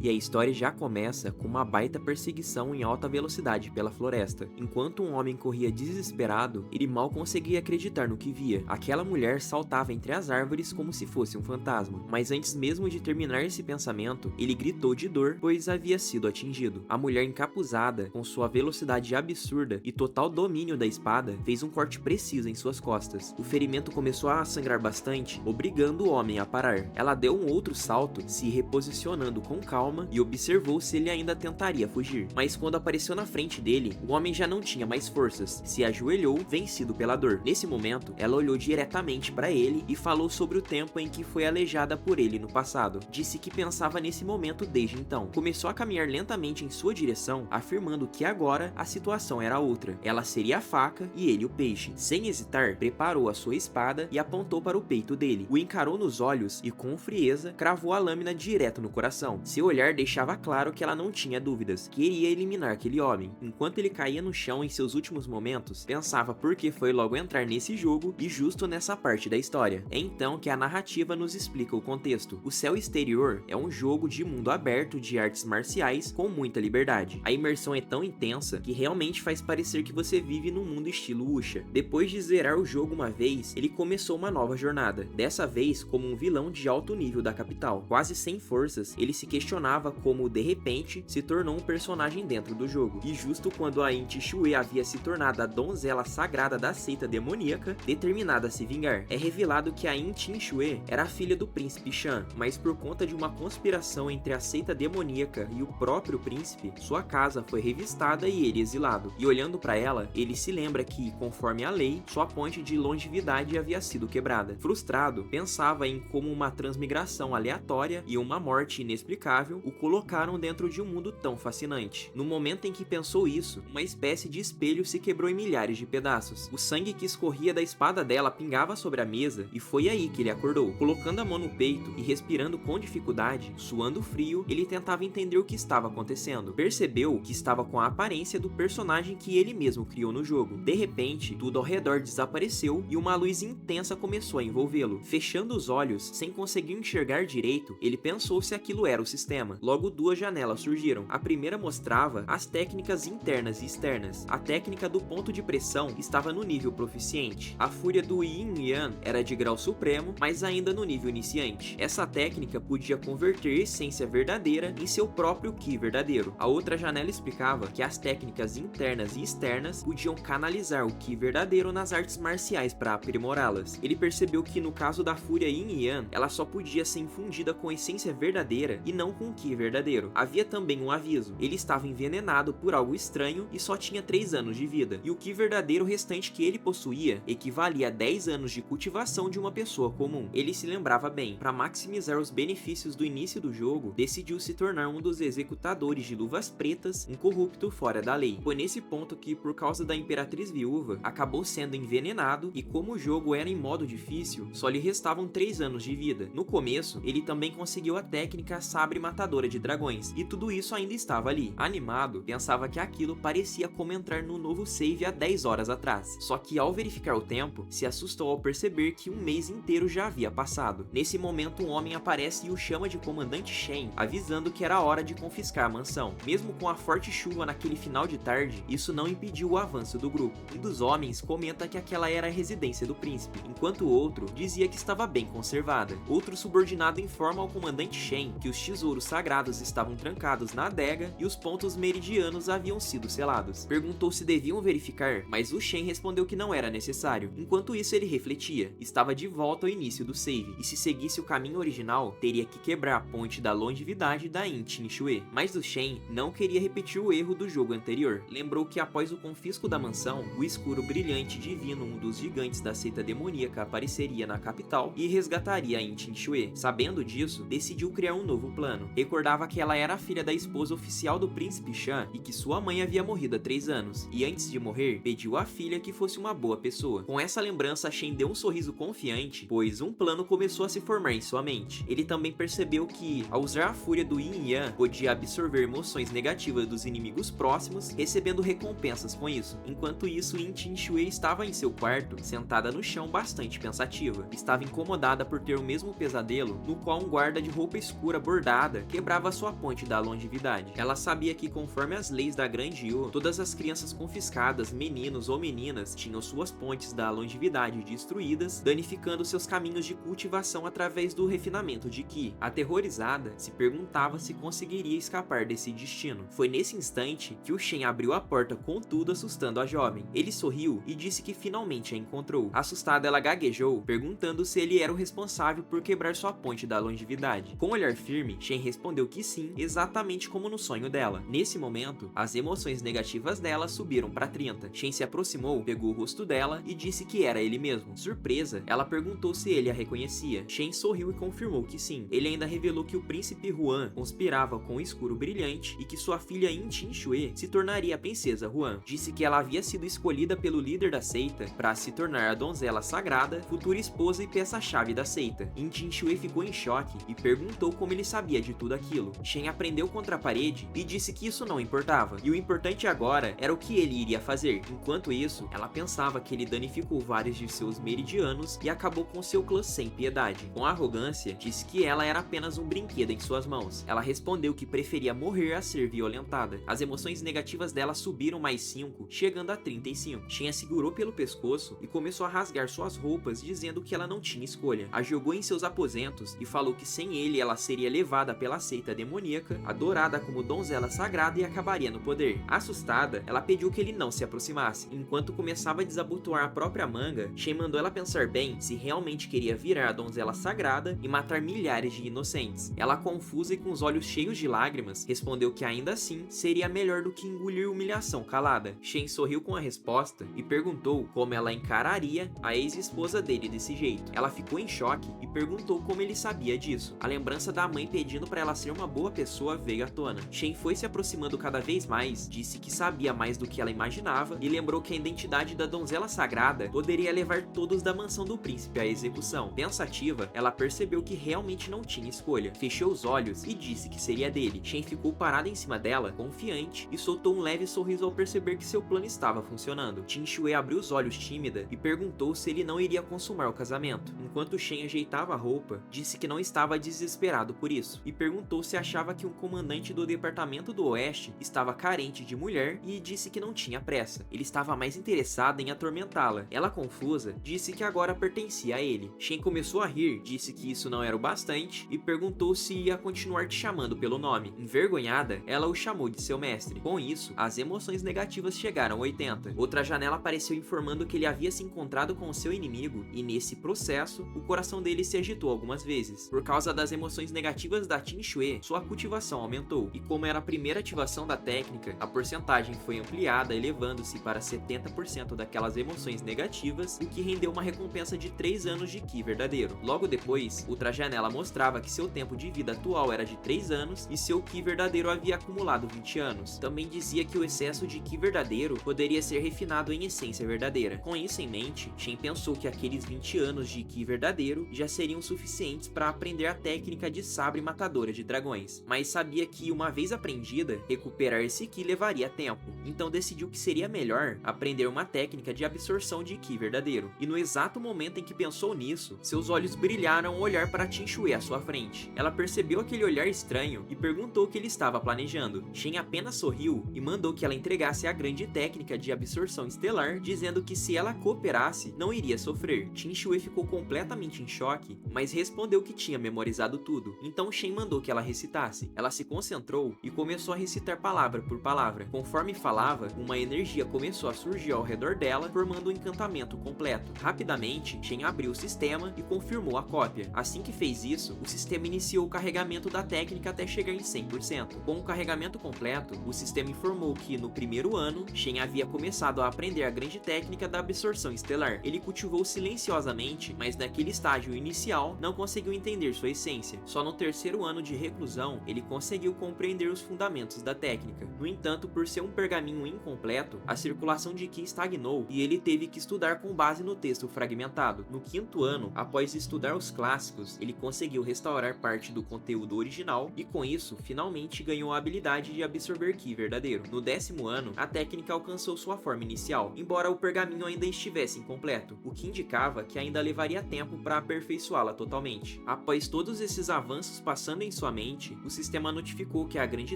E a história já começa com uma baita perseguição em alta velocidade pela floresta. Enquanto um homem corria desesperado, ele mal conseguia acreditar no que via. Aquela mulher saltava entre as árvores como se fosse um fantasma. Mas antes mesmo de terminar esse pensamento, ele gritou de dor, pois havia sido atingido. A mulher encapuzada, com sua velocidade absurda e total domínio da espada, fez um corte preciso em suas costas. O ferimento começou a sangrar bastante, obrigando o homem a parar. Ela deu um outro salto, se reposicionando com calma e observou se ele ainda tentaria fugir. Mas quando apareceu na frente dele, o homem já não tinha mais forças, se ajoelhou, vencido pela dor. Nesse momento, ela olhou diretamente para ele e falou sobre o tempo em que foi aleijada por ele no passado. Disse que pensava nesse momento desde então. Começou a caminhar lentamente em sua direção, afirmando que agora a situação era outra. Ela seria a faca e ele o peixe. Sem hesitar, preparou a sua espada e apontou para o peito dele. O encarou nos olhos e, com frieza, cravou a lâmina direto no coração. Seu olhar deixava claro que ela não tinha dúvidas, queria eliminar aquele homem. Enquanto ele caía no chão em seus últimos momentos, pensava por que foi logo entrar nesse jogo e justo nessa parte da história. É então que a narrativa nos explica o contexto. O Céu Exterior é um jogo de mundo aberto de artes marciais com muita liberdade. A imersão é tão intensa que realmente faz parecer que você vive num mundo estilo Wuxia. Depois de zerar o jogo uma vez, ele começou uma nova jornada, dessa vez como um vilão de alto nível da capital. Quase sem forças, ele se questionava como de repente se tornou um personagem dentro do jogo. E justo quando a Yin Shui havia se tornado a donzela sagrada da seita demoníaca, determinada a se vingar, é revelado que a Yin Shui era a filha do príncipe Shan, mas por conta de uma conspiração entre a seita demoníaca e o próprio príncipe, sua casa foi revistada e ele exilado. E olhando para ela, ele se lembra que, conforme a lei, sua ponte de longevidade havia sido quebrada. Frustrado, pensava em como uma transmigração aleatória e uma morte inexplicável o colocaram dentro de um mundo tão fascinante. No momento em que pensou isso, uma espécie de espelho se quebrou em milhares de pedaços. O sangue que escorria da espada dela pingava sobre a mesa e foi aí que ele acordou. Colocando a mão no peito e respirando com dificuldade, suando frio, ele tentava entender o que estava acontecendo. Percebeu que estava com a aparência do personagem que ele mesmo criou no jogo. De repente, tudo ao redor desapareceu e uma luz intensa começou a envolvê-lo. Fechando os olhos, sem conseguir enxergar direito, ele pensou se aquilo era o sistema. Logo, duas janelas surgiram. A primeira mostrava as técnicas internas e externas. A técnica do ponto de pressão estava no nível proficiente. A fúria do Yin Yang era de grau supremo, mas ainda no nível iniciante. Essa técnica podia converter essência verdadeira em seu próprio Ki verdadeiro. A outra janela explicava que as técnicas internas e externas podiam canalizar o Ki verdadeiro nas artes marciais para aprimorá-las. Ele percebeu que no caso da fúria Yin Yang, ela só podia ser infundida com essência verdadeira e não com Ki verdadeiro. Havia também um aviso: ele estava envenenado por algo estranho e só tinha 3 anos de vida, e o Ki verdadeiro restante que ele possuía equivalia a 10 anos de cultivação de uma pessoa comum. Ele se lembrava bem. Para maximizar os benefícios do início do jogo, decidiu se tornar um dos executadores de luvas pretas, um corrupto fora da lei. Foi nesse ponto que, por causa da Imperatriz Viúva, acabou sendo envenenado, e como o jogo era em modo difícil, só lhe restavam 3 anos de vida. No começo, ele também conseguiu a técnica Sabre Matadora de Dragões, e tudo isso ainda estava ali. Animado, pensava que aquilo parecia como entrar no novo save há 10 horas atrás. Só que ao verificar o tempo, se assustou ao perceber que um mês inteiro já havia passado. Nesse momento, um homem aparece e o chama de Comandante Shen, avisando que era hora de confiscar a mansão. Mesmo com a forte chuva naquele final de tarde, isso não impediu o avanço do grupo. Um dos homens comenta que aquela era a residência do príncipe, enquanto o outro dizia que estava bem conservada. Outro subordinado informa ao Comandante Shen que os tesouros sagrados estavam trancados na adega e os pontos meridianos haviam sido selados. Perguntou se deviam verificar, mas o Shen respondeu que não era necessário. Enquanto isso, ele refletia. Estava de volta ao início do save, e se seguisse o caminho original, teria que quebrar a ponte da longevidade da Yin Shui. Mas o Shen não queria repetir o erro do jogo anterior. Lembrou que após o confisco da mansão, o escuro brilhante divino, um dos gigantes da seita demoníaca, apareceria na capital e resgataria a Yin Shui. Sabendo disso, decidiu criar um novo plano. Recordava que ela era a filha da esposa oficial do príncipe Shan e que sua mãe havia morrido há 3 anos, e antes de morrer, pediu à filha que fosse uma boa pessoa. Com essa lembrança, Shen deu um sorriso confiante, pois um plano começou a se formar em sua mente. Ele também percebeu que, ao usar a fúria do Yin Yang, podia absorver emoções negativas dos inimigos próximos, recebendo recompensas com isso. Enquanto isso, Yin Shui estava em seu quarto, sentada no chão bastante pensativa. Estava incomodada por ter o mesmo pesadelo, no qual um guarda de roupa escura bordada quebrava sua ponte da longevidade. Ela sabia que, conforme as leis da Grande Yu, todas as crianças confiscadas, meninos ou meninas, tinham suas pontes da longevidade destruídas, danificando seus caminhos de cultivação através do refinamento de Ki. Aterrorizada, se perguntava se conseguiria escapar desse destino. Foi nesse instante que o Shen abriu a porta com tudo, assustando a jovem. Ele sorriu e disse que finalmente a encontrou. Assustada, ela gaguejou, perguntando se ele era o responsável por quebrar sua ponte da longevidade. Com um olhar firme, Shen respondeu que sim, exatamente como no sonho dela. Nesse momento, as emoções negativas dela subiram para 30. Shen se aproximou, pegou o rosto dela e disse que era ele mesmo. Surpresa, ela perguntou se ele a reconhecia. Shen sorriu e confirmou que sim. Ele ainda revelou que o príncipe Huan conspirava com o escuro brilhante e que sua filha Yin Qinxue se tornaria a princesa Huan. Disse que ela havia sido escolhida pelo líder da seita para se tornar a donzela sagrada, futura esposa e peça-chave da seita. Yin Qinxue ficou em choque e perguntou como ele sabia de tudo aquilo. Shen aprendeu contra a parede e disse que isso não importava, e o importante agora era o que ele iria fazer. Enquanto isso, ela pensava que ele danificou vários de seus meridianos e acabou com seu clã sem piedade. Com arrogância, disse que ela era apenas um brinquedo em suas mãos. Ela respondeu que preferia morrer a ser violentada. As emoções negativas dela subiram mais 5, chegando a 35. Shen a segurou pelo pescoço e começou a rasgar suas roupas, dizendo que ela não tinha escolha. A jogou em seus aposentos e falou que sem ele ela seria levada pela seita demoníaca, adorada como donzela sagrada e acabaria no poder. Assustada, ela pediu que ele não se aproximasse. Enquanto começava a desabotoar a própria manga, Shen mandou ela pensar bem se realmente queria virar a donzela sagrada e matar milhares de inocentes. Ela, confusa e com os olhos cheios de lágrimas, respondeu que ainda assim seria melhor do que engolir humilhação calada. Shen sorriu com a resposta e perguntou como ela encararia a ex-esposa dele desse jeito. Ela ficou em choque e perguntou como ele sabia disso. A lembrança da mãe pedindo para ela ser uma boa pessoa veio à tona. Shen foi se aproximando cada vez mais, disse que sabia mais do que ela imaginava e lembrou que a identidade da donzela sagrada poderia levar todos da mansão do príncipe à execução. Pensativa, ela percebeu que realmente não tinha escolha. Fechou os olhos e disse que seria dele. Shen ficou parada em cima dela, confiante, e soltou um leve sorriso ao perceber que seu plano estava funcionando. Qinxue abriu os olhos tímida e perguntou se ele não iria consumar o casamento. Enquanto Shen ajeitava a roupa, disse que não estava desesperado por isso e perguntou se achava que um comandante do Departamento do Oeste estava carente de mulher e disse que não tinha pressa. Ele estava mais interessado em atormentá-la. Ela, confusa, disse que agora pertencia a ele. Shen começou a rir, disse que isso não era o bastante e perguntou se ia continuar te chamando pelo nome. Envergonhada, ela o chamou de seu mestre. Com isso, as emoções negativas chegaram a 80. Outra janela apareceu informando que ele havia se encontrado com o seu inimigo e nesse processo, o coração dele se agitou algumas vezes. Por causa das emoções negativas da Qinxue, sua cultivação aumentou e como era a primeira ativação da técnica, a porcentagem foi ampliada, elevando-se para 70% daquelas emoções negativas, o que rendeu uma recompensa de 3 anos de Ki verdadeiro. Logo depois, outra janela mostrava que seu tempo de vida atual era de 3 anos e seu Ki verdadeiro havia acumulado 20 anos. Também dizia que o excesso de Ki verdadeiro poderia ser refinado em essência verdadeira. Com isso em mente, Shen pensou que aqueles 20 anos de Ki verdadeiro já seriam suficientes para aprender a técnica de sabre matadora de dragões, mas sabia que, uma vez aprendida, recuperar esse Ki levaria tempo. Então decidiu que seria melhor aprender uma técnica de absorção de Ki verdadeiro. E no exato momento em que pensou nisso, seus olhos brilharam ao olhar para Qinxue à sua frente. Ela percebeu aquele olhar estranho e perguntou o que ele estava planejando. Shen apenas sorriu e mandou que ela entregasse a grande técnica de absorção estelar, dizendo que se ela cooperasse, não iria sofrer. Qinxue ficou completamente em choque, mas respondeu que tinha memorizado tudo. Então Shen mandou que ela recitasse. Ela se concentrou e começou a recitar palavra por palavra. Conforme falava, uma energia começou a surgir ao redor dela, formando um encantamento completo. Rapidamente, Shen abriu o sistema e confirmou a cópia. Assim que fez isso, o sistema iniciou o carregamento da técnica até chegar em 100%. Com o carregamento completo, o sistema informou que, no primeiro ano, Shen havia começado a aprender a grande técnica da absorção estelar. Ele cultivou silenciosamente, mas naquele estágio inicial, não conseguiu entender sua essência. Só no terceiro ano de reclusão, ele conseguiu compreender os fundamentos da técnica. No entanto, por ser um pergaminho incompleto, a circulação de Ki estagnou e ele teve que estudar com base no texto fragmentado. No quinto ano, após estudar os clássicos, ele conseguiu restaurar parte do conteúdo original e com isso, finalmente ganhou a habilidade de absorver Ki verdadeiro. No 10º ano, a técnica alcançou sua forma inicial, embora o pergaminho ainda estivesse incompleto, o que indicava que ainda levaria tempo para aperfeiçoá-la totalmente. Após todos esses avanços passando em sua mente, o sistema notificou que a grande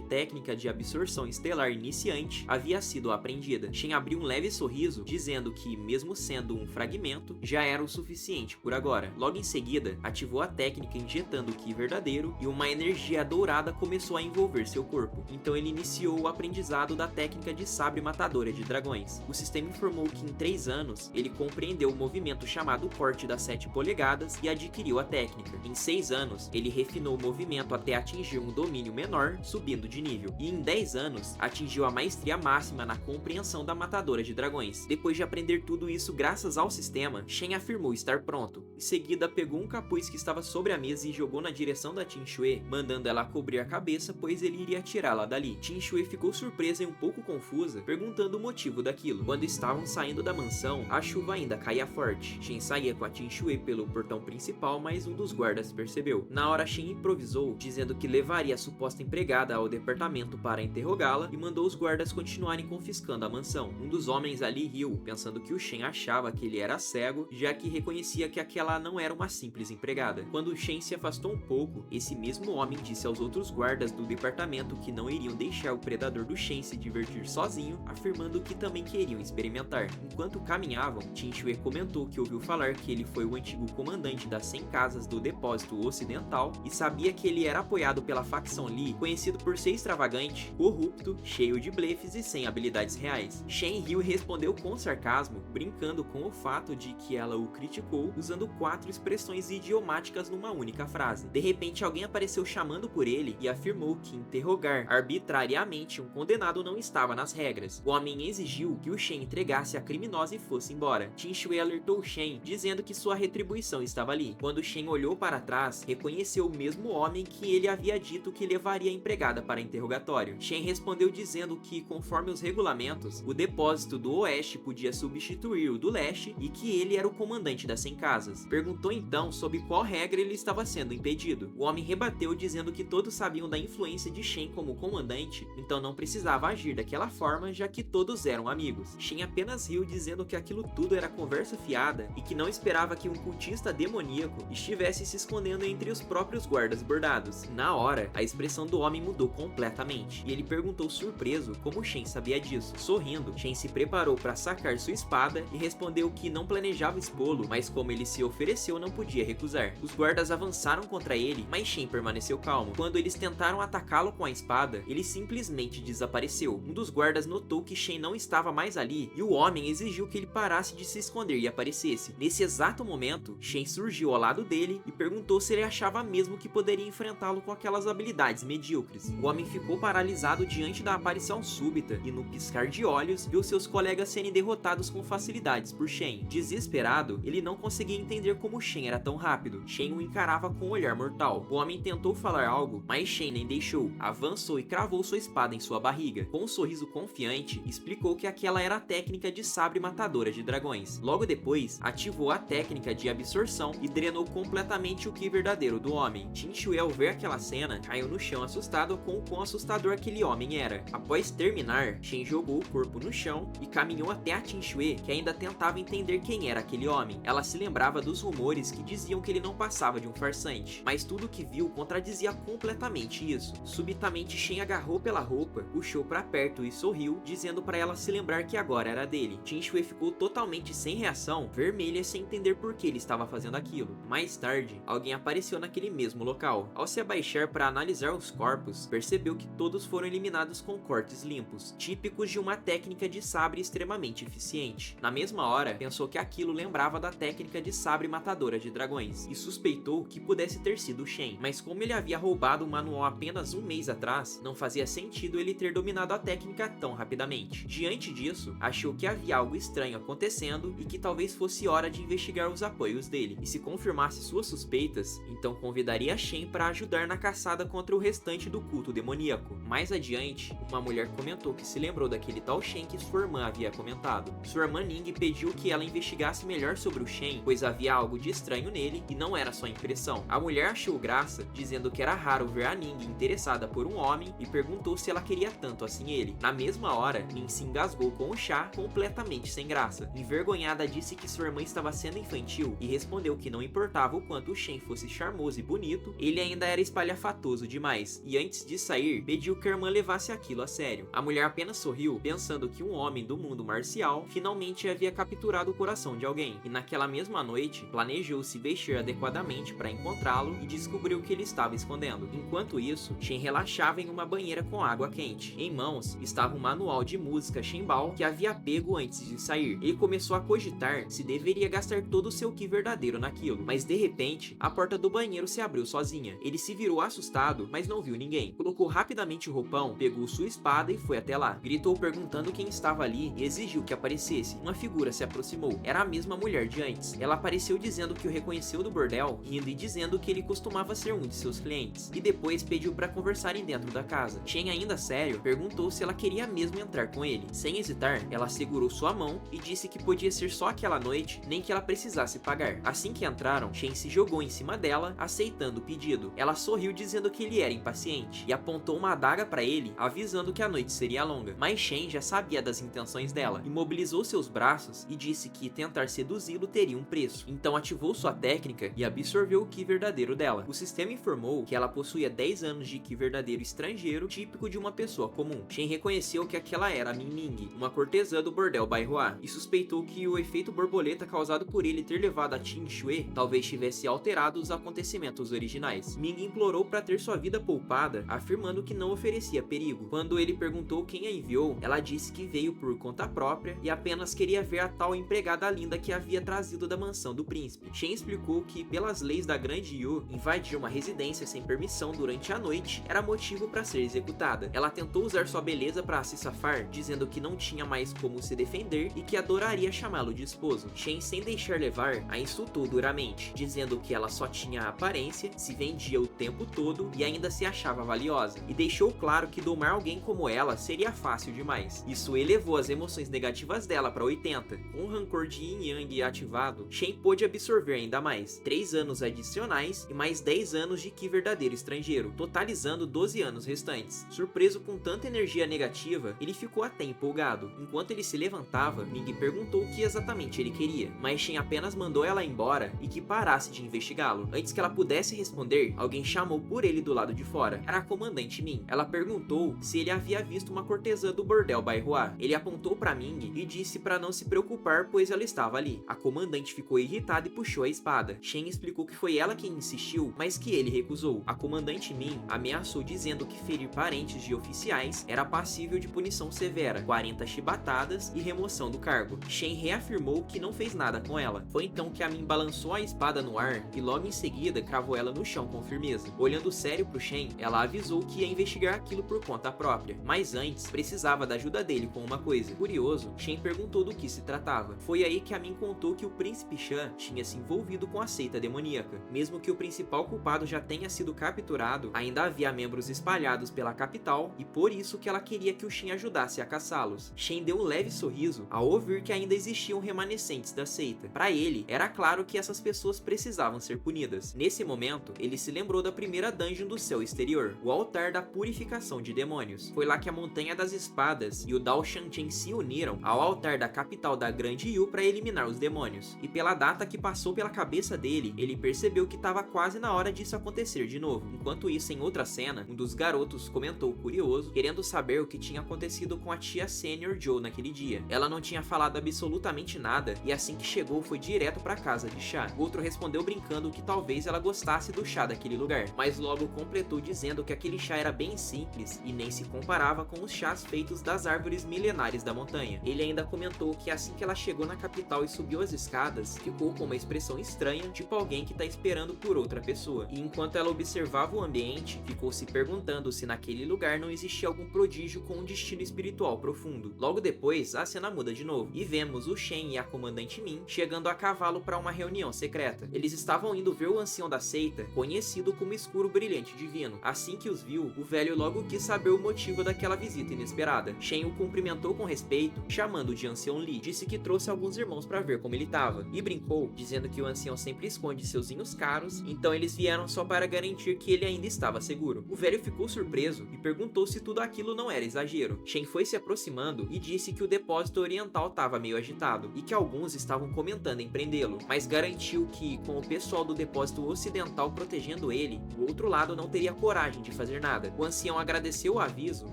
técnica de absorção estelar iniciante havia sido aprendida. Shen abriu um leve sorriso, dizendo que, mesmo sendo um fragmento, já era o suficiente por agora. Logo em seguida, ativou a técnica injetando o Ki verdadeiro e uma energia dourada começou a envolver seu corpo. Então ele iniciou o aprendizado da técnica de sabre matadora de dragões. O sistema informou que em 3 anos, ele compreendeu o movimento chamado corte das 7 polegadas e adquiriu a técnica. Em 6 anos, ele refinou o movimento até atingir um domínio menor, subindo de nível. E em 10 anos, atingiu a maestria máxima na compreensão da matadora de dragões. Depois de aprender tudo isso graças ao sistema, Shen afirmou estar pronto. Em seguida, pegou um capuz que estava sobre a mesa e jogou na direção da Qin Shui, mandando ela cobrir a cabeça, pois ele iria tirá-la dali. Qin Shui ficou surpresa e um pouco confusa, perguntando o motivo daquilo. Quando estavam saindo da mansão, a chuva ainda caía forte. Shen saía com a Qin Shui pelo portão principal, mas um dos guardas percebeu. Na hora, Shen improvisou, dizendo que levaria a suposta empregada ao departamento para interrogá-la e mandou os guardas continuarem confiscando a mansão. Um dos homens ali riu, pensando que o Shen achava que ele era cego, já que reconhecia que aquela não era uma simples empregada. Quando Shen se afastou um pouco, esse mesmo homem disse aos outros guardas do departamento que não iriam deixar o predador do Shen se divertir sozinho, afirmando que também queriam experimentar. Enquanto caminhavam, Qin Shui comentou que ouviu falar que ele foi o antigo comandante das 100 casas do depósito ocidental e sabia que ele era apoiado pela facção Li, conhecido por ser extravagante, corrupto, cheio de blefes e sem habilidades reais. Shen riu e respondeu com sarcasmo, brincando com o fato de que ela o criticou usando 4 expressões idiomáticas numa única frase. De repente, alguém apareceu chamando por ele e afirmou que interrogar arbitrariamente um condenado não estava nas regras. O homem exigiu que o Shen entregasse a criminosa e fosse embora. Qin Shui alertou Shen, dizendo que sua retribuição estava ali. Quando Shen olhou para trás, reconheceu o mesmo homem que ele havia dito que levaria a empregada para interrogatório. Shen respondeu dizendo que, conforme os regulamentos, o depósito do oeste podia substituir o do leste e que ele era o comandante das 100 casas. Perguntou então sobre qual regra ele estava sendo impedido. O homem rebateu dizendo que todos sabiam da influência de Shen como comandante, então não precisava agir daquela forma, já que todos eram amigos. Shen apenas riu, dizendo que aquilo tudo era conversa fiada e que não esperava que um cultista demoníaco estivesse se escondendo entre os próprios guardas bordados. Na hora, a expressão do homem mudou completamente e ele perguntou surpreso como Shen sabia disso. Sorrindo, Shen se preparou para sacar sua espada e respondeu que não planejava expô-lo, mas como ele se ofereceu, não podia recusar. Os guardas avançaram contra ele, mas Shen permaneceu calmo. Quando eles tentaram atacá-lo com a espada, ele simplesmente desapareceu. Um dos guardas notou que Shen não estava mais ali e o homem exigiu que ele parasse de se esconder e aparecesse. Nesse exato momento, Shen surgiu ao lado dele e perguntou se ele achava mesmo que poderia enfrentá-lo com aquelas habilidades medíocres. O homem ficou paralisado diante da aparição súbita e, no piscar de olhos, viu seus colegas serem derrotados com facilidades por Shen. Desesperado, ele não conseguia entender como Shen era tão rápido. Shen o encarava com um olhar mortal. O homem tentou falar algo, mas Shen nem deixou. Avançou e cravou sua espada em sua barriga. Com um sorriso confiante, explicou que aquela era a técnica de sabre matadora de dragões. Logo depois, ativou a técnica de absorção e drenou completamente o Ki verdadeiro do homem. Qin Shui, ao ver aquela cena, caiu no chão assustado com o quão assustador aquele homem era. Após terminar, Shen jogou o corpo no chão e caminhou até a Qin Shui, que ainda tentava entender quem era aquele homem. Ela se lembrava dos rumores que diziam que ele não passava de um farsante, mas tudo o que viu contradizia completamente isso. Subitamente, Shen agarrou pela roupa, puxou para perto e sorriu, dizendo para ela se lembrar que agora era dele. Qin Shui ficou totalmente sem reação, vermelha, sem entender por que ele estava fazendo aquilo. Mais tarde, alguém apareceu naquele mesmo local. Ao se abaixar para analisar os corpos, percebeu que todos foram eliminados com cortes limpos, típicos de uma técnica de sabre extremamente eficiente. Na mesma hora, pensou que aquilo lembrava da técnica de sabre matadora de dragões, e suspeitou que pudesse ter sido Shen, mas como ele havia roubado o manual apenas um mês atrás, não fazia sentido ele ter dominado a técnica tão rapidamente. Diante disso, achou que havia algo estranho acontecendo e que talvez fosse hora de investigar os apoios dele, e se confirmasse suas suspeitas, então convidaria Shen para ajudar na caçada contra o restante do culto demoníaco. Mais adiante, uma mulher comentou que se lembrou daquele tal Shen que sua irmã havia comentado. Sua irmã Ning pediu que ela investigasse melhor sobre o Shen, pois havia algo de estranho nele e não era só impressão. A mulher achou graça, dizendo que era raro ver a Ning interessada por um homem e perguntou se ela queria tanto assim ele. Na mesma hora, Ning se engasgou com o chá, completamente sem graça. Envergonhada, disse que sua irmã estava sendo infantil e respondeu que não importava o quanto o Shen fosse charmoso e bonito, ele ainda era espalhafatoso demais, e antes de sair, pediu que a irmã levasse aquilo a sério. A mulher apenas sorriu, pensando que um homem do mundo marcial finalmente havia capturado o coração de alguém, e naquela mesma noite, planejou se vestir adequadamente para encontrá-lo e descobriu o que ele estava escondendo. Enquanto isso, Shen relaxava em uma banheira com água quente. Em mãos, estava um manual de música Shenbao que havia pego antes de sair. Ele começou a cogitar se deveria gastar todo o seu Ki verdadeiro naquilo, mas de repente, a porta do banheiro se abriu sozinha. Ele se virou assustado, mas não viu ninguém. Colocou rapidamente o roupão, pegou sua espada e foi até lá. Gritou perguntando quem estava ali e exigiu que aparecesse. Uma figura se aproximou. Era a mesma mulher de antes. Ela apareceu dizendo que o reconheceu do bordel, rindo e dizendo que ele costumava ser um de seus clientes. E depois pediu para conversarem dentro da casa. Shen, ainda sério, perguntou se ela queria mesmo entrar com ele. Sem hesitar, ela segurou sua mão e disse que podia ser só aquela noite, nem que ela precisasse pagar. Assim que entraram, Shen se jogou em cima dela, aceitando o pedido. Ela sorriu dizendo que ele era impaciente e apontou uma adaga para ele, avisando que a noite seria longa. Mas Shen já sabia das intenções dela, imobilizou seus braços e disse que tentar seduzi-lo teria um preço. Então ativou sua técnica e absorveu o Ki verdadeiro dela. O sistema informou que ela possuía 10 anos de Ki verdadeiro estrangeiro, típico de uma pessoa comum. Shen reconheceu que aquela era Ming Ming, uma cortesã do bordel Baihua, e suspeitou que o efeito borboleta causado por ele ter levado a Qin Shui talvez tivesse alterado os acontecimentos originais. Ming implorou para ter sua vida poupada, afirmando que não oferecia perigo. Quando ele perguntou quem a enviou, ela disse que veio por conta própria e apenas queria ver a tal empregada linda que havia trazido da mansão do príncipe. Shen explicou que, pelas leis da Grande Yu, invadir uma residência sem permissão durante a noite era motivo para ser executada. Ela tentou usar sua beleza para se safar, dizendo que não tinha mais como se defender e que adoraria chamá-lo de esposo. Shen, sem deixar levar, a insultou duramente, dizendo que ela só tinha aparência, se vendia o tempo todo e ainda se achava valiosa, e deixou claro que domar alguém como ela seria fácil demais. Isso elevou as emoções negativas dela para 80. Com o rancor de Yin Yang ativado, Shen pôde absorver ainda mais 3 anos adicionais e mais 10 anos de Ki verdadeiro estrangeiro, totalizando 12 anos restantes. Surpreso com tanta energia negativa, ele ficou até empolgado. Enquanto ele se levantava, Ming perguntou o que exatamente ele queria, mas Shen apenas mandou ela embora e que parasse de investigá-lo. Antes que ela pudesse responder, alguém chamou por ele do lado de fora. Era a comandante Min. Ela perguntou se ele havia visto uma cortesã do bordel Baihua. Ele apontou para Ming e disse para não se preocupar, pois ela estava ali. A comandante ficou irritada e puxou a espada. Shen explicou que foi ela quem insistiu, mas que ele recusou. A comandante Min ameaçou dizendo que ferir parentes de oficiais era passível de punição severa, 40 chibatadas e remoção do cargo. Shen reafirmou que não fez nada com ela. Foi então que a Min balançou a espada no ar e logo em seguida cravou ela no chão com firmeza. Olhando sério pro Shen, ela avisou que ia investigar aquilo por conta própria, mas antes precisava da ajuda dele com uma coisa. Curioso, Shen perguntou do que se tratava. Foi aí que a Min contou que o príncipe Shan tinha se envolvido com a seita demoníaca. Mesmo que o principal culpado já tenha sido capturado, ainda havia membros espalhados pela capital e por isso que ela queria que o Shen ajudasse a caçá-los. Shen deu um leve sorriso ao ouvir que ainda existiam remanescentes da seita. Para ele, era claro que essas pessoas precisavam ser punidas. Nesse momento, ele se lembrou da primeira dungeon do céu exterior, o altar da purificação de demônios. Foi lá que a Montanha das Espadas e o Dao Shanchen se uniram ao altar da capital da Grande Yu para eliminar os demônios. E pela data que passou pela cabeça dele, ele percebeu que estava quase na hora disso acontecer de novo. Enquanto isso, em outra cena, um dos garotos comentou curioso, querendo saber o que tinha acontecido com a tia Senior Joe naquele dia. Ela não tinha falado absolutamente nada e assim que chegou foi direto para casa de chá. O outro respondeu brincando que talvez ela gostasse do chá daquele lugar, mas logo completou dizendo que aquele chá era bem simples e nem se comparava com os chás feitos das árvores milenares da montanha. Ele ainda comentou que assim que ela chegou na capital e subiu as escadas, ficou com uma expressão estranha, tipo alguém que tá esperando por outra pessoa. E enquanto ela observava o ambiente, ficou se perguntando se naquele lugar não existia algum prodígio com um destino espiritual profundo. Logo depois, a cena muda de novo e vemos o Shen e a comandante Min chegando a cavalo para uma reunião secreta. Eles estavam indo ver o ancião da seita, conhecido como Escuro Brilhante Divino. Assim que os viu, o velho logo quis saber o motivo daquela visita inesperada. Shen o cumprimentou com respeito, chamando de Ancião Li. Disse que trouxe alguns irmãos para ver como ele estava e brincou, dizendo que o ancião sempre esconde seus vinhos caros, então eles vieram só para garantir que ele ainda estava seguro. O velho ficou surpreso e perguntou se tudo aquilo não era exagero. Shen foi se aproximando e disse que o depósito oriental estava meio agitado e que alguns estavam comentando em prendê-lo, mas garantiu que, com o pessoal do depósito ocidental protegendo ele, o outro lado não teria coragem de fazer nada. O ancião agradeceu o aviso,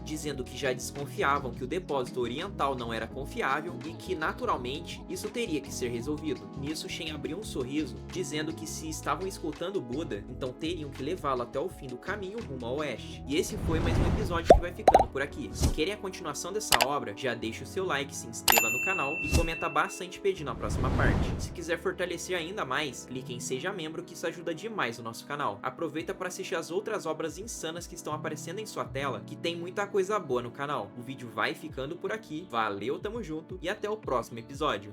dizendo que já desconfiavam que o depósito oriental não era confiável e que, naturalmente, isso teria que ser resolvido. Nisso, Shen abriu um sorriso, dizendo que se estavam escutando Buda, então teriam que levá-lo até o fim do caminho rumo ao oeste. E esse foi mais um episódio que vai ficando por aqui. Se querem a continuação dessa obra, já deixa o seu like, se inscreva no canal e comenta bastante pedindo a próxima parte. Se quiser fortalecer ainda mais, clique em Seja Membro, que isso ajuda demais o nosso canal. Aproveita para assistir as outras obras insanas que estão aparecendo em sua tela, que tem muita coisa boa no canal. O vídeo vai ficando por aqui, valeu, tamo junto e até o próximo episódio.